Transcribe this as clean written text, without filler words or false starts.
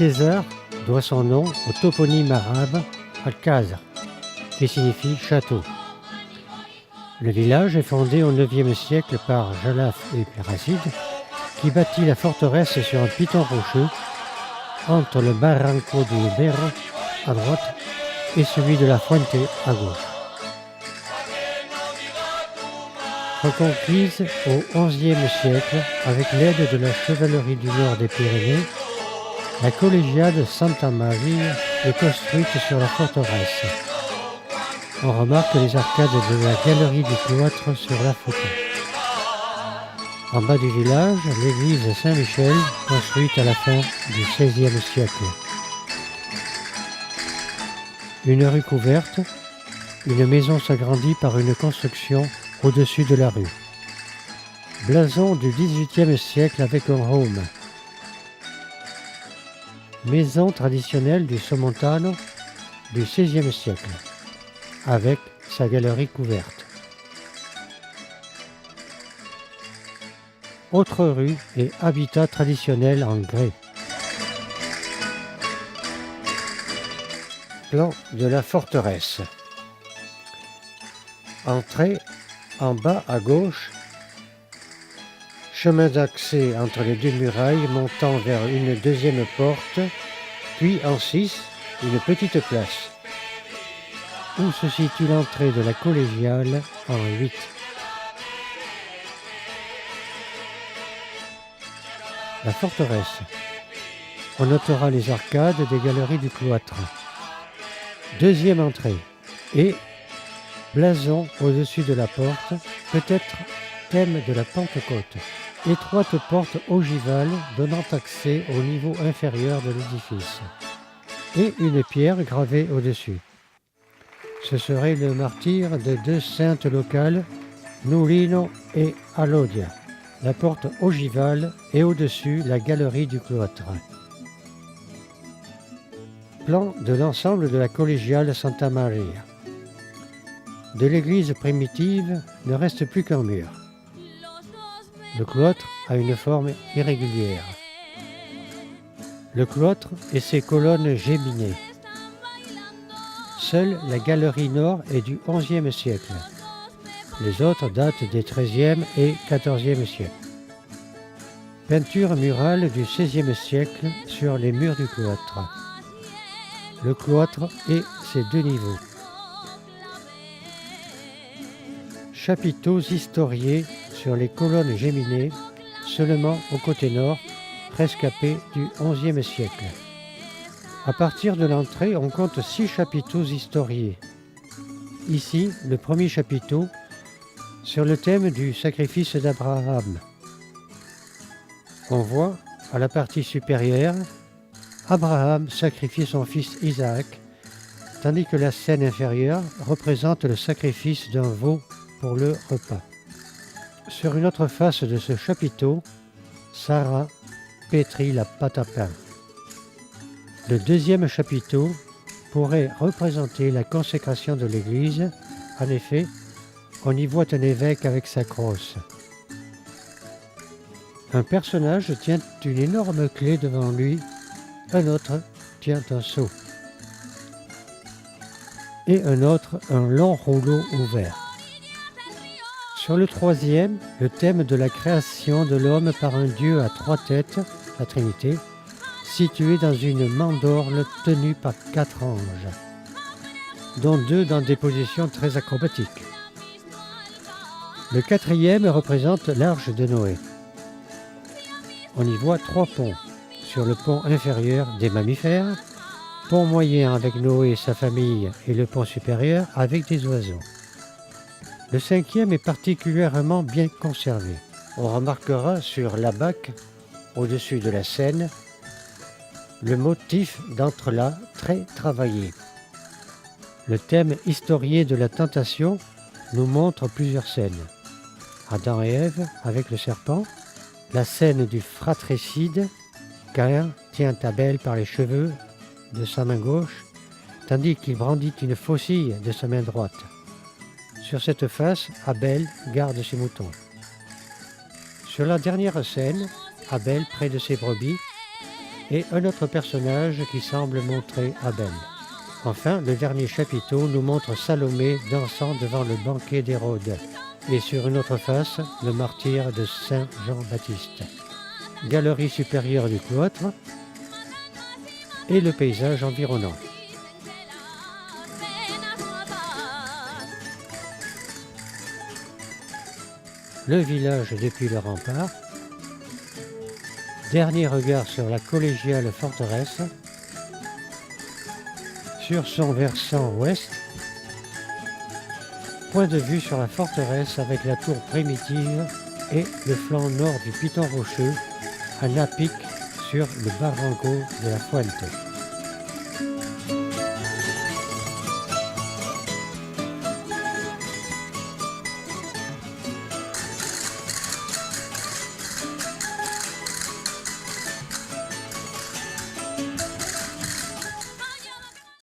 Alcázar doit son nom au toponyme arabe Alcázar, qui signifie château. Le village est fondé au IXe siècle par Jalaf et Racide, qui bâtit la forteresse sur un piton rocheux entre le Barranco du Berro à droite et celui de la Fuente à gauche. Reconquise au XIe siècle avec l'aide de la chevalerie du nord des Pyrénées, la collégiale Santa Maria est construite sur la forteresse. On remarque les arcades de la galerie du cloître sur la photo. En bas du village, l'église Saint-Michel, construite à la fin du XVIe siècle. Une rue couverte, une maison s'agrandit par une construction au-dessus de la rue. Blason du XVIIIe siècle avec un home. Maison traditionnelle du Somontano du XVIe siècle, avec sa galerie couverte. Autre rue et habitat traditionnel en grès. Plan de la forteresse. Entrée en bas à gauche, chemin d'accès entre les deux murailles montant vers une deuxième porte, puis en 6, une petite place, où se situe l'entrée de la collégiale en 8. La forteresse. On notera les arcades des galeries du cloître. Deuxième entrée et blason au-dessus de la porte, peut-être thème de la Pentecôte. Étroite porte ogivale donnant accès au niveau inférieur de l'édifice. Et une pierre gravée au-dessus. Ce serait le martyre de deux saintes locales, Nulino et Alodia. La porte ogivale et au-dessus la galerie du cloître. Plan de l'ensemble de la collégiale Santa Maria. De l'église primitive ne reste plus qu'un mur. Le cloître a une forme irrégulière. Le cloître et ses colonnes géminées. Seule la galerie nord est du XIe siècle. Les autres datent des XIIIe et XIVe siècles. Peinture murale du XVIe siècle sur les murs du cloître. Le cloître et ses deux niveaux. Chapiteaux historiés sur les colonnes géminées, seulement au côté nord, rescapé du XIe siècle. À partir de l'entrée, on compte 6 chapiteaux historiés. Ici, le premier chapiteau, sur le thème du sacrifice d'Abraham. On voit, à la partie supérieure, Abraham sacrifie son fils Isaac, tandis que la scène inférieure représente le sacrifice d'un veau pour le repas. Sur une autre face de ce chapiteau, Sarah pétrit la pâte à pain. Le deuxième chapiteau pourrait représenter la consécration de l'Église. En effet, on y voit un évêque avec sa crosse. Un personnage tient une énorme clé devant lui, un autre tient un seau, et un autre un long rouleau ouvert. Sur le troisième, le thème de la création de l'homme par un Dieu à 3 têtes, la Trinité, situé dans une mandorle tenue par 4 anges, dont 2 dans des positions très acrobatiques. Le quatrième représente l'arche de Noé. On y voit 3 ponts. Sur le pont inférieur, des mammifères, pont moyen avec Noé et sa famille et le pont supérieur avec des oiseaux. Le 5e est particulièrement bien conservé. On remarquera sur la baque, au-dessus de la scène, le motif d'entrelacs très travaillé. Le thème historié de la tentation nous montre plusieurs scènes. Adam et Ève avec le serpent, la scène du fratricide, Caïn tient Abel par les cheveux de sa main gauche, tandis qu'il brandit une faucille de sa main droite. Sur cette face, Abel garde ses moutons. Sur la dernière scène, Abel près de ses brebis, et un autre personnage qui semble montrer Aben. Enfin, le dernier chapiteau nous montre Salomé dansant devant le banquet d'Hérode et sur une autre face, le martyre de Saint Jean-Baptiste. Galerie supérieure du cloître et le paysage environnant. Le village depuis le rempart. Dernier regard sur la collégiale forteresse. Sur son versant ouest, point de vue sur la forteresse avec la tour primitive et le flanc nord du piton rocheux, un à pic sur le barranco de la Fuente.